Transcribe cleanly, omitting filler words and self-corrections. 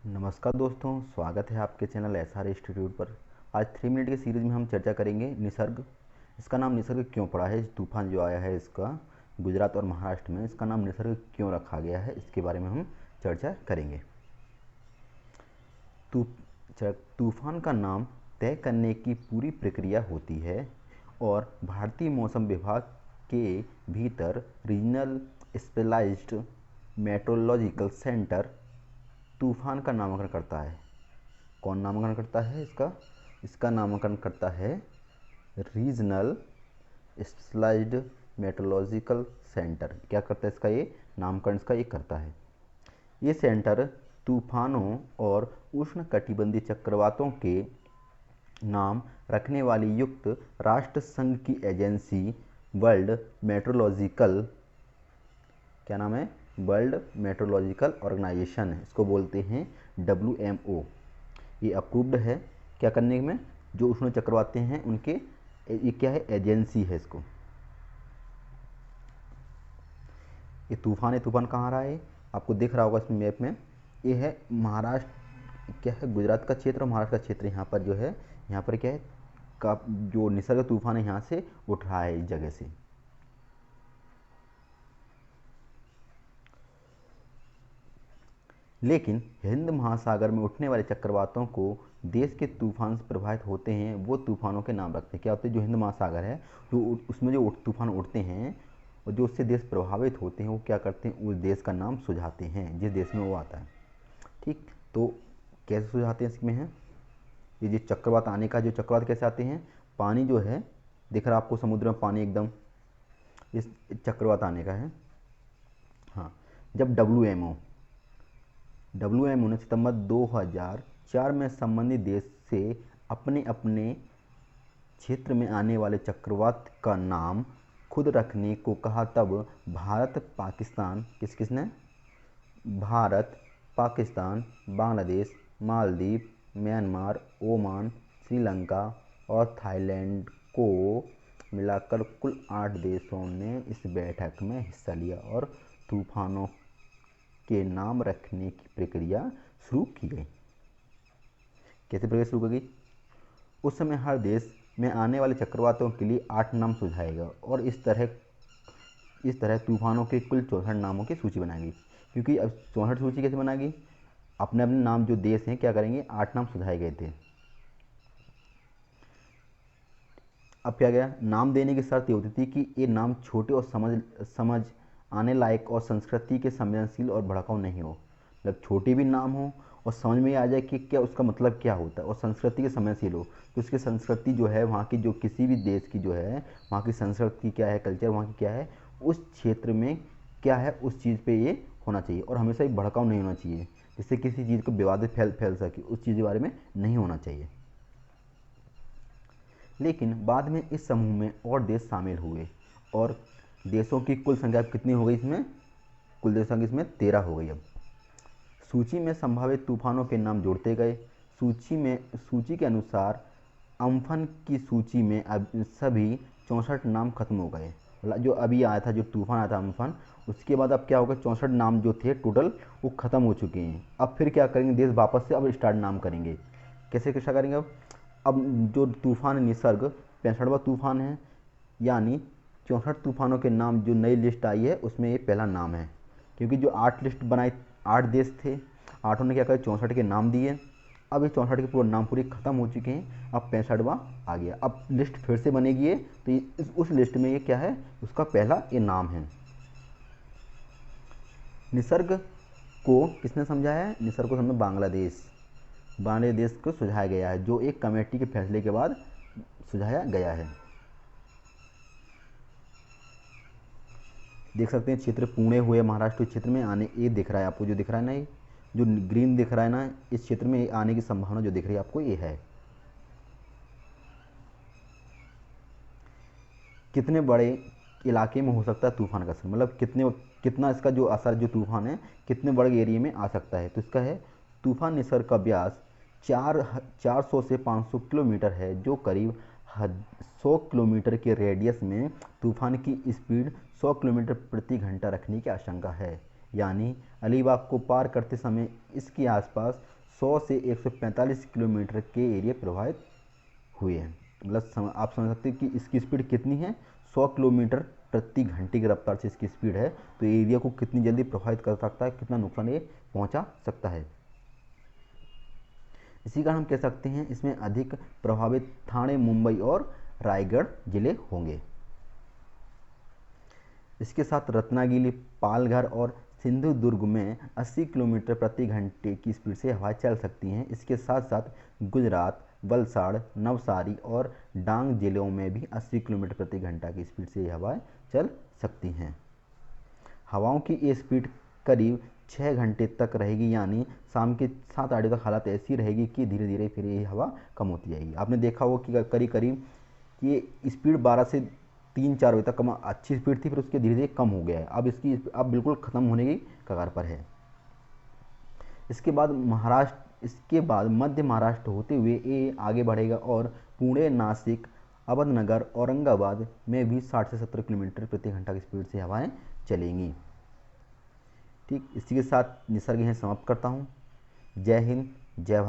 नमस्कार दोस्तों, स्वागत है आपके चैनल SR इंस्टीट्यूट पर। आज 3 मिनट की सीरीज़ में हम चर्चा करेंगे निसर्ग। इसका नाम निसर्ग क्यों पड़ा है? तूफान जो आया है इसका गुजरात और महाराष्ट्र में, इसका नाम निसर्ग क्यों रखा गया है, इसके बारे में हम चर्चा करेंगे। तूफान का नाम तय करने की पूरी प्रक्रिया होती है और भारतीय मौसम विभाग के भीतर रीजनल स्पेशलाइज्ड मेट्रोलॉजिकल सेंटर तूफान का नामकरण करता है। कौन नामकरण करता है इसका? इसका नामकरण करता है रीजनल स्पेशलाइज्ड मेट्रोलॉजिकल सेंटर। क्या करता है इसका? ये नामकरण इसका ये करता है। ये सेंटर तूफानों और उष्णकटिबंधीय चक्रवातों के नाम रखने वाली युक्त राष्ट्र संघ की एजेंसी वर्ल्ड मेट्रोलॉजिकल, क्या नाम है? वर्ल्ड मेट्रोलॉजिकल ऑर्गेनाइजेशन है, इसको बोलते हैं WMO। ये अप्रूव्ड है क्या करने में? जो उष्ण चक्रवाती हैं उनके, ये क्या है? एजेंसी है इसको। ये तूफान कहाँ रहा है? आपको दिख रहा होगा इस मैप में। ये है महाराष्ट्र, क्या है? गुजरात का क्षेत्र और महाराष्ट्र का क्षेत्र। यहाँ पर जो है, यहाँ पर क्या है का जो निसर्ग तूफान है यहाँ से उठ रहा है, इस जगह से। लेकिन हिंद महासागर में उठने वाले चक्रवातों को देश के तूफान से प्रभावित होते हैं, वो तूफानों के नाम रखते हैं। क्या होते हैं? जो हिंद महासागर है, जो उसमें जो तूफान उठते हैं और जो उससे देश प्रभावित होते हैं, वो क्या करते हैं? उस देश का नाम सुझाते हैं जिस देश में वो आता है। ठीक, तो कैसे सुझाते हैं इसमें है? ये जो चक्रवात आने का, जो चक्रवात कैसे आते हैं? पानी जो है, दिख रहा आपको समुद्र में पानी एकदम, इस चक्रवात आने का है। हाँ, जब WMO ने सितंबर 2004 में संबंधित देश से अपने अपने क्षेत्र में आने वाले चक्रवात का नाम खुद रखने को कहा, तब भारत पाकिस्तान, किसने? भारत, पाकिस्तान, बांग्लादेश, मालदीव, म्यांमार, ओमान, श्रीलंका और थाईलैंड को मिलाकर कुल 8 देशों ने इस बैठक में हिस्सा लिया और तूफानों के नाम रखने की प्रक्रिया शुरू की गई। कैसे प्रक्रिया शुरू की गई? उस समय हर देश में आने वाले चक्रवातों के लिए 8 नाम सुझाएगा और इस तरह तूफानों के कुल 64 नामों की सूची बनाएगी। क्योंकि अब 64 सूची कैसे बनाएगी? अपने अपने नाम, जो देश हैं, क्या करेंगे? 8 नाम सुझाए गए थे। अब क्या गया? नाम देने की शर्त ये होती थी कि ये नाम छोटे और समझ आने लायक और संस्कृति के संवेदनशील और भड़काऊ नहीं हो। मतलब छोटे भी नाम हो और समझ में आ जाए कि क्या उसका मतलब क्या होता है, और संस्कृति के संवेदनशील हो। तो उसकी संस्कृति जो है, वहाँ की जो किसी भी देश की जो है, वहाँ की संस्कृति क्या है, कल्चर वहाँ की क्या है, उस क्षेत्र में क्या है, उस चीज़ पे ये होना चाहिए। और हमेशा ही भड़काऊ नहीं होना चाहिए, जिससे किसी चीज़ को विवाद फैल सके, उस चीज़ के बारे में नहीं होना चाहिए। लेकिन बाद में इस समूह में और देश शामिल हुए और देशों की कुल संख्या कितनी हो गई इसमें? कुल देशों की इसमें 13 हो गई। अब सूची में संभावित तूफानों के नाम जोड़ते गए। सूची के अनुसार अम्फन की सूची में अब सभी 64 नाम खत्म हो गए। जो अभी आया था, जो तूफान आया था अम्फन, उसके बाद अब क्या होगा? 64 नाम जो थे टोटल, वो ख़त्म हो चुके हैं। अब फिर क्या करेंगे? देश वापस से अब स्टार्ट नाम करेंगे। कैसे कैसा करेंगे? अब जो तूफान निसर्ग 65वां तूफान है, यानी 64 तूफानों के नाम जो नई लिस्ट आई है उसमें ये पहला नाम है। क्योंकि जो 8 लिस्ट बनाई, 8 देश थे, 8 ने क्या करा? 64 के नाम दिए। अब ये 64 के पूरे नाम पूरे ख़त्म हो चुके हैं, अब 65वां आ गया। अब लिस्ट फिर से बनेगी ये, तो उस लिस्ट में ये क्या है? उसका पहला ये नाम है। निसर्ग को किसने समझाया है? निसर्ग को समझा बांग्लादेश को सुझाया गया है, जो एक कमेटी के फैसले के बाद सुझाया गया है। देख सकते हैं क्षेत्र पुणे हुए महाराष्ट्र क्षेत्र में आने, ये दिख रहा है आपको, जो दिख रहा है ना, ये जो ग्रीन दिख रहा है ना, इस क्षेत्र में आने की संभावना जो दिख रही है आपको, ये है। कितने बड़े इलाके में हो सकता है तूफान का असर? मतलब कितना इसका जो असर, जो तूफान है, कितने बड़े एरिया में आ सकता है? तो इसका है, तूफान निसर्ग का व्यास 400 से 500 किलोमीटर है, जो करीब 100 किलोमीटर के रेडियस में तूफान की स्पीड 100 किलोमीटर प्रति घंटा रखने की आशंका है। यानी अलीबाग को पार करते समय इसके आसपास 100 से 145 किलोमीटर के एरिया प्रभावित हुए हैं। मतलब आप समझ सकते हैं कि इसकी स्पीड कितनी है, 100 किलोमीटर प्रति घंटे की रफ्तार से इसकी स्पीड है, तो एरिया को कितनी जल्दी प्रभावित कर सकता है, कितना नुकसान ये पहुंचा सकता है। इसी कारण हम कह सकते हैं इसमें अधिक प्रभावित ठाणे, मुंबई और रायगढ़ जिले होंगे। इसके साथ रत्नागिरी, पालघर और सिंधुदुर्ग में 80 किलोमीटर प्रति घंटे की स्पीड से हवाएं चल सकती हैं। इसके साथ साथ गुजरात, वलसाड़, नवसारी और डांग जिलों में भी 80 किलोमीटर प्रति घंटा की स्पीड से हवाएं चल सकती हैं। हवाओं की ये स्पीड करीब 6 घंटे तक रहेगी, यानी शाम के 7-8 बजे तक हालत ऐसी रहेगी कि धीरे धीरे फिर ये हवा कम होती जाएगी। आपने देखा होगा कि करीब करीब ये स्पीड 12 से 3-4 बजे तक कम अच्छी स्पीड थी, फिर उसके धीरे धीरे कम हो गया है। अब इसकी अब बिल्कुल ख़त्म होने की कगार पर है। इसके बाद मध्य महाराष्ट्र होते हुए ये आगे बढ़ेगा और पुणे, नासिक, अहमदनगर, औरंगाबाद में भी 60 से 70 किलोमीटर प्रति घंटा की स्पीड से हवाएं चलेंगी। ठीक, इसी के साथ निसर्ग यहीं समाप्त करता हूँ। जय हिंद, जय भारत।